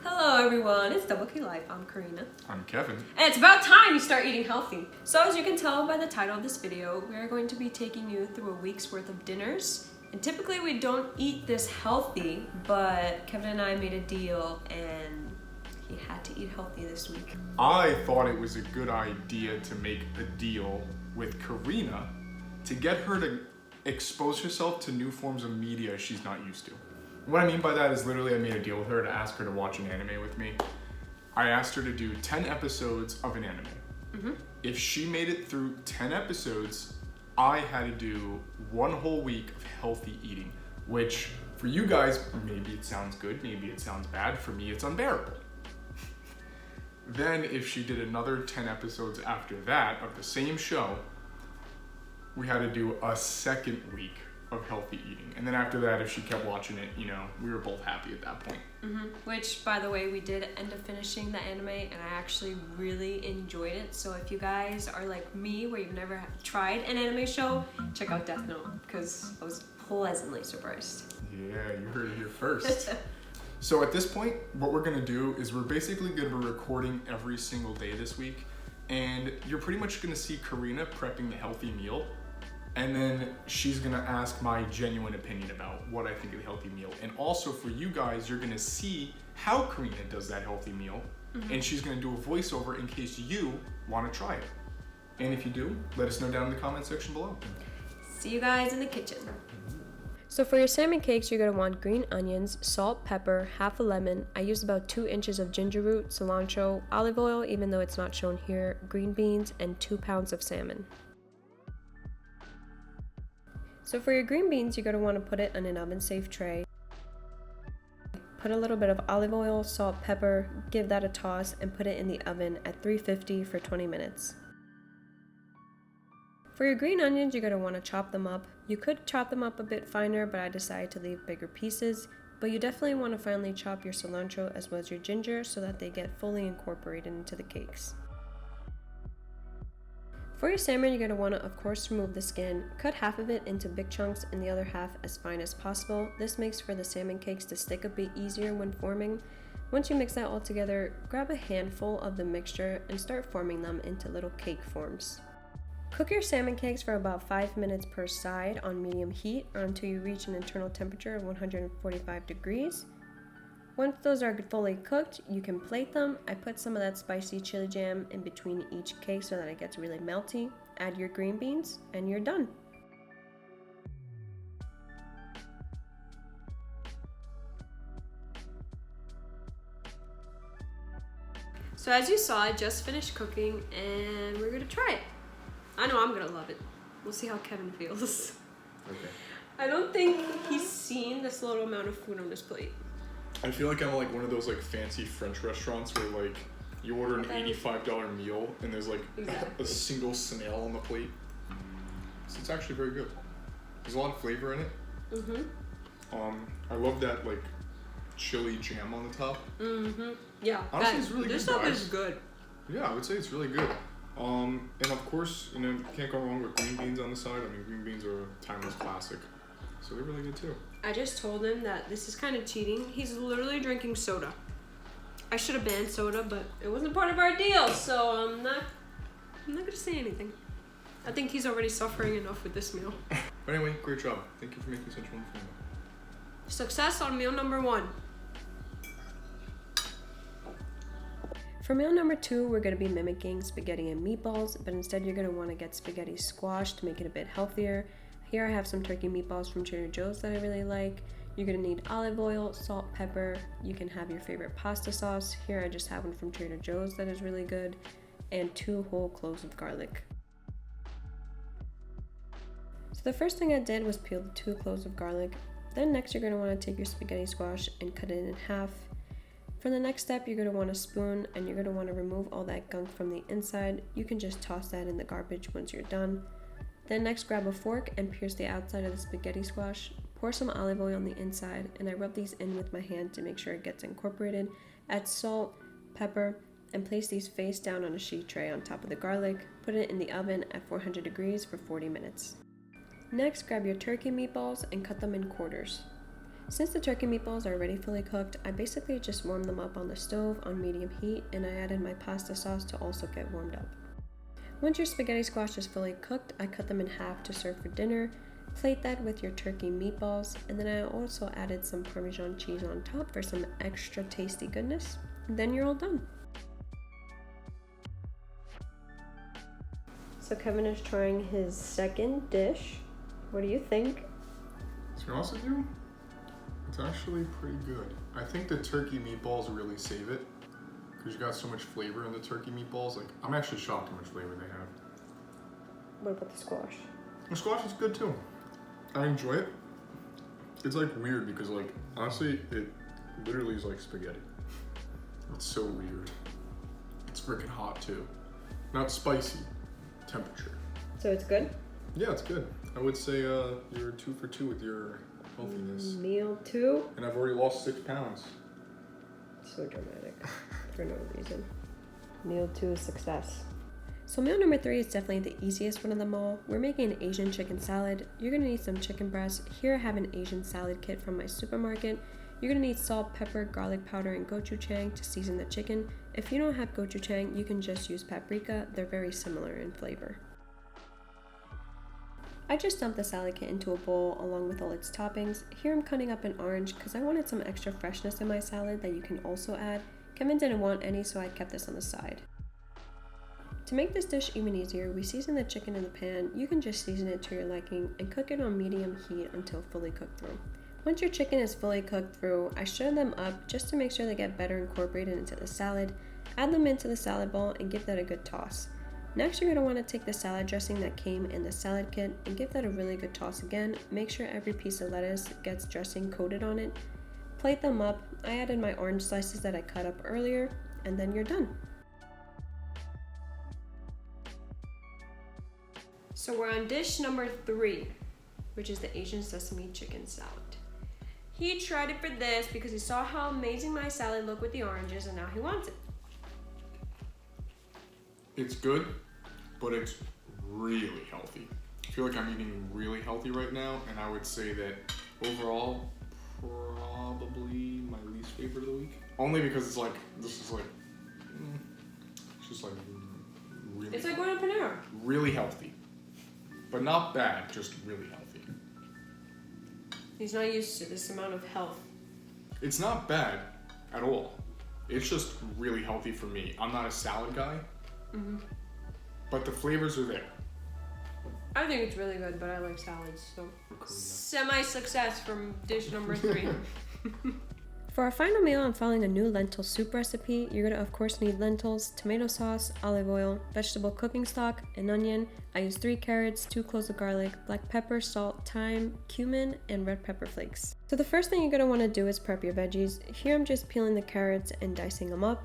Hello everyone, it's DoubleKayLife. I'm Karina. I'm Kevin. And it's about time you start eating healthy. So as you can tell by the title of this video, we're going to be taking you through a week's worth of dinners. And typically we don't eat this healthy, but Kevin and I made a deal and he had to eat healthy this week. I thought it was a good idea to make a deal with Karina to get her to expose herself to new forms of media she's not used to. What I mean by that is literally I made a deal with her to ask her to watch an anime with me. I asked her to do 10 episodes of an anime. Mm-hmm. If she made it through 10 episodes, I had to do one whole week of healthy eating, which for you guys, maybe it sounds good, maybe it sounds bad. For me, it's unbearable. Then if she did another 10 episodes after that of the same show, we had to do a second week of healthy eating. And then after that, if she kept watching it, we were both happy at that point. Mm-hmm. Which, by the way, we did end up finishing the anime and I actually really enjoyed it. So if you guys are like me, where you've never tried an anime show, check out Death Note, because I was pleasantly surprised. Yeah, you heard it here first. So at this point, what we're gonna do is we're basically gonna be recording every single day this week. And you're pretty much gonna see Karina prepping the healthy meal. And then she's gonna ask my genuine opinion about what I think of the healthy meal. And also for you guys, you're gonna see how Karina does that healthy meal. Mm-hmm. And she's gonna do a voiceover in case you wanna try it. And if you do, let us know down in the comment section below. See you guys in the kitchen. So for your salmon cakes, you're gonna want green onions, salt, pepper, half a lemon. I used about 2 inches of ginger root, cilantro, olive oil, even though it's not shown here, green beans, and 2 pounds of salmon. So for your green beans, you're going to want to put it on an oven-safe tray. Put a little bit of olive oil, salt, pepper, give that a toss, and put it in the oven at 350 for 20 minutes. For your green onions, you're going to want to chop them up. You could chop them up a bit finer, but I decided to leave bigger pieces. But you definitely want to finely chop your cilantro as well as your ginger so that they get fully incorporated into the cakes. For your salmon, you're going to want to, of course, remove the skin. Cut half of it into big chunks and the other half as fine as possible. This makes for the salmon cakes to stick a bit easier when forming. Once you mix that all together, grab a handful of the mixture and start forming them into little cake forms. Cook your salmon cakes for about 5 minutes per side on medium heat or until you reach an internal temperature of 145 degrees. Once those are fully cooked, you can plate them. I put some of that spicy chili jam in between each cake so that it gets really melty. Add your green beans, and you're done. So as you saw, I just finished cooking, and we're gonna try it. I know I'm gonna love it. We'll see how Kevin feels. Okay. I don't think he's seen this little amount of food on this plate. I feel like I'm like one of those like fancy French restaurants where like you order an $85 meal and there's like a single snail on the plate. So it's actually very good. There's a lot of flavor in it. Mm-hmm. I love that like chili jam on the top. Mm-hmm. Yeah. Honestly, it's really good. This stuff is good. Yeah, I would say it's really good. And of course, you can't go wrong with green beans on the side. I mean, green beans are a timeless classic. So they're really good too. I just told him that this is kind of cheating. He's literally drinking soda. I should have banned soda, but it wasn't part of our deal, so I'm not gonna say anything. I think he's already suffering enough with this meal. But anyway, great job. Thank you for making such a wonderful meal. Success on meal number 1. For meal number 2, we're going to be mimicking spaghetti and meatballs, but instead you're going to want to get spaghetti squash to make it a bit healthier. Here I have some turkey meatballs from Trader Joe's that I really like. You're going to need olive oil, salt, pepper. You can have your favorite pasta sauce. Here I just have one from Trader Joe's that is really good. And 2 whole cloves of garlic. So the first thing I did was peel the 2 cloves of garlic. Then next you're going to want to take your spaghetti squash and cut it in half. For the next step, you're going to want a spoon and you're going to want to remove all that gunk from the inside. You can just toss that in the garbage once you're done. Then next grab a fork and pierce the outside of the spaghetti squash. Pour some olive oil on the inside and I rub these in with my hand to make sure it gets incorporated. Add salt, pepper, and place these face down on a sheet tray on top of the garlic. Put it in the oven at 400 degrees for 40 minutes. Next, grab your turkey meatballs and cut them in quarters. Since the turkey meatballs are already fully cooked, I basically just warmed them up on the stove on medium heat, and I added my pasta sauce to also get warmed up. Once your spaghetti squash is fully cooked, I cut them in half to serve for dinner. Plate that with your turkey meatballs, and then I also added some Parmesan cheese on top for some extra tasty goodness. And then you're all done. So Kevin is trying his second dish. What do you think? To be honest with you, it's actually pretty good. I think the turkey meatballs really save it because you got so much flavor in the turkey meatballs. Like, I'm actually shocked how much flavor they have. What about the squash? The squash is good too. I enjoy it. It's like weird because like honestly, it literally is like spaghetti. It's so weird. It's freaking hot too. Not spicy. Temperature. So it's good? Yeah, it's good. I would say you're 2 for 2 with your healthiness. Meal 2? And I've already lost 6 pounds. So dramatic. For no reason. Meal 2 is success. So meal number 3 is definitely the easiest one of them all. We're making an Asian chicken salad. You're gonna need some chicken breasts. Here I have an Asian salad kit from my supermarket. You're gonna need salt, pepper, garlic powder, and gochujang to season the chicken. If you don't have gochujang, you can just use paprika. They're very similar in flavor. I just dumped the salad kit into a bowl along with all its toppings. Here I'm cutting up an orange because I wanted some extra freshness in my salad that you can also add. Kevin didn't want any, so I kept this on the side. To make this dish even easier, we season the chicken in the pan. You can just season it to your liking and cook it on medium heat until fully cooked through. Once your chicken is fully cooked through, I stir them up just to make sure they get better incorporated into the salad. Add them into the salad bowl and give that a good toss. Next, you're going to want to take the salad dressing that came in the salad kit and give that a really good toss again. Make sure every piece of lettuce gets dressing coated on it. Plate them up. I added my orange slices that I cut up earlier, and then you're done. So we're on dish number 3, which is the Asian sesame chicken salad. He tried it for this because he saw how amazing my salad looked with the oranges, and now he wants it. It's good, but it's really healthy. I feel like I'm eating really healthy right now, and I would say that overall, probably my least favorite of the week. Only because it's like, this is like, it's just like really. It's like going to Panera. Really healthy, but not bad, just really healthy. He's not used to this amount of health. It's not bad at all. It's just really healthy for me. I'm not a salad guy, but the flavors are there. I think it's really good, but I like salads, so semi-success from dish number 3. For our final meal, I'm following a new lentil soup recipe. You're gonna of course need lentils, tomato sauce, olive oil, vegetable cooking stock, an onion. I use 3 carrots, 2 cloves of garlic, black pepper, salt, thyme, cumin, and red pepper flakes. So the first thing you're gonna wanna do is prep your veggies. Here I'm just peeling the carrots and dicing them up.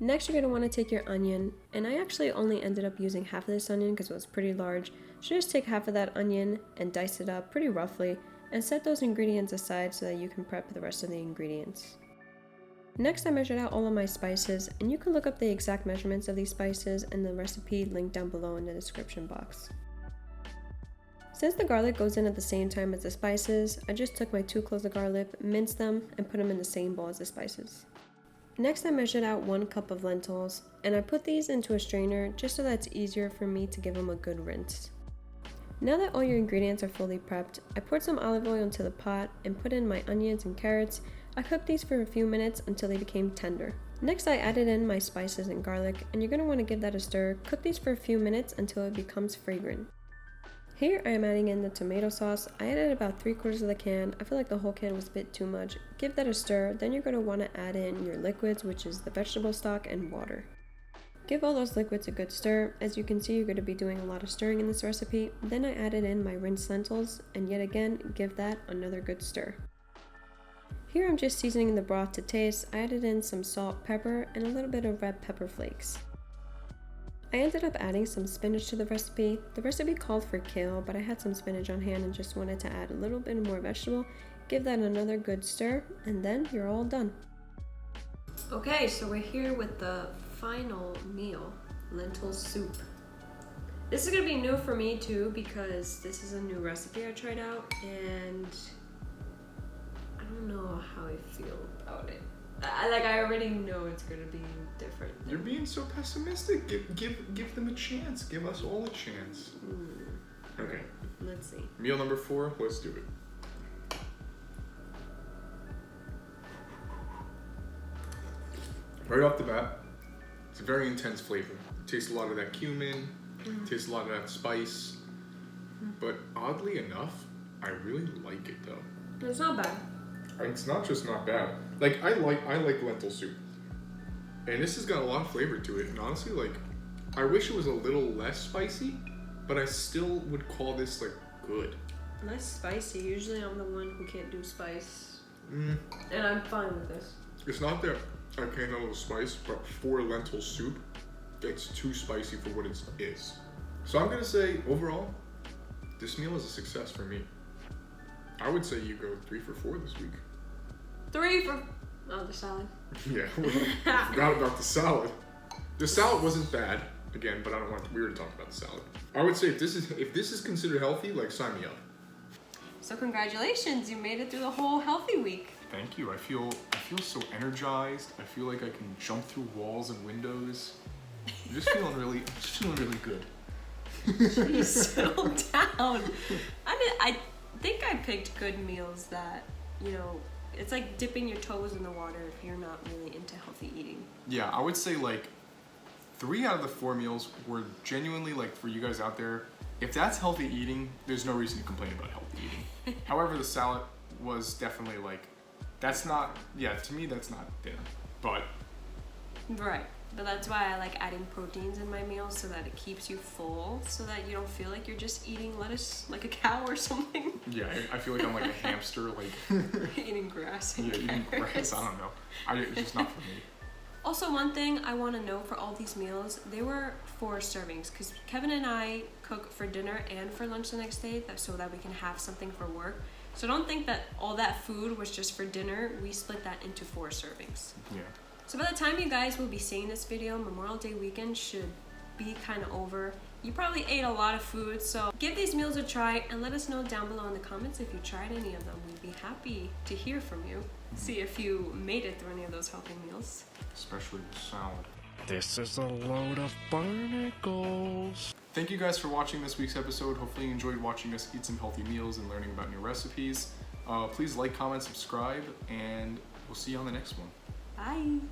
Next, you're gonna wanna take your onion, and I actually only ended up using half of this onion because it was pretty large. So just take half of that onion and dice it up pretty roughly, and set those ingredients aside so that you can prep the rest of the ingredients. Next, I measured out all of my spices, and you can look up the exact measurements of these spices in the recipe linked down below in the description box. Since the garlic goes in at the same time as the spices, I just took my 2 cloves of garlic, minced them, and put them in the same bowl as the spices. Next, I measured out 1 cup of lentils, and I put these into a strainer just so that it's easier for me to give them a good rinse. Now that all your ingredients are fully prepped, I poured some olive oil into the pot and put in my onions and carrots. I cooked these for a few minutes until they became tender. Next, I added in my spices and garlic, and you're going to want to give that a stir. Cook these for a few minutes until it becomes fragrant. Here I am adding in the tomato sauce. I added about 3/4 of the can. I feel like the whole can was a bit too much. Give that a stir, then you're going to want to add in your liquids, which is the vegetable stock and water. Give all those liquids a good stir. As you can see, you're going to be doing a lot of stirring in this recipe. Then I added in my rinsed lentils, and yet again, give that another good stir. Here I'm just seasoning the broth to taste. I added in some salt, pepper, and a little bit of red pepper flakes. I ended up adding some spinach to the recipe. The recipe called for kale, but I had some spinach on hand and just wanted to add a little bit more vegetable. Give that another good stir, and then you're all done. Okay, so we're here with the final meal, lentil soup. This is gonna be new for me too because this is a new recipe I tried out, and I don't don't know how I feel about it. I already know it's gonna be different. You're being so pessimistic. Give them a chance. Give us all a chance. Okay. Let's see. Meal number 4. Let's do it. Right off the bat, it's a very intense flavor. It tastes a lot of that cumin. Tastes a lot of that spice. But oddly enough, I really like it though. It's not bad. It's not just not bad. Like I like lentil soup, and this has got a lot of flavor to it. And honestly, like I wish it was a little less spicy, but I still would call this like good. Less spicy. Usually I'm the one who can't do spice, and I'm fine with this. It's not that I can't handle the spice, but for lentil soup, it's too spicy for what it is. So I'm gonna say overall, this meal is a success for me. I would say you go 3 for 4 this week. 3 for... Oh, the salad. Yeah, I forgot about the salad. The salad wasn't bad, again, but I don't want to, we already talked about the salad. I would say if this is considered healthy, like sign me up. So congratulations, you made it through the whole healthy week. Thank you. I feel so energized. I feel like I can jump through walls and windows. I'm just feeling really good. Jeez, settle down. I think I picked good meals that, you know, it's like dipping your toes in the water if you're not really into healthy eating. Yeah, I would say like 3 out of the 4 meals were genuinely like for you guys out there. If that's healthy eating, there's no reason to complain about healthy eating. However, the salad was definitely like, that's not, yeah, to me that's not dinner, but. Right. But that's why I like adding proteins in my meals so that it keeps you full, so that you don't feel like you're just eating lettuce like a cow or something. Yeah, I feel like I'm like a hamster, like eating grass. Yeah, eating grass. I don't know. It's just not for me. Also, one thing I want to know for all these meals, they were 4 servings because Kevin and I cook for dinner and for lunch the next day, so that we can have something for work. So don't think that all that food was just for dinner. We split that into 4 servings. Yeah. So by the time you guys will be seeing this video, Memorial Day weekend should be kind of over. You probably ate a lot of food, so give these meals a try and let us know down below in the comments if you tried any of them. We'd be happy to hear from you. See if you made it through any of those healthy meals. Especially the salad. This is a load of barnacles. Thank you guys for watching this week's episode. Hopefully you enjoyed watching us eat some healthy meals and learning about new recipes. Please like, comment, subscribe, and we'll see you on the next one. Bye.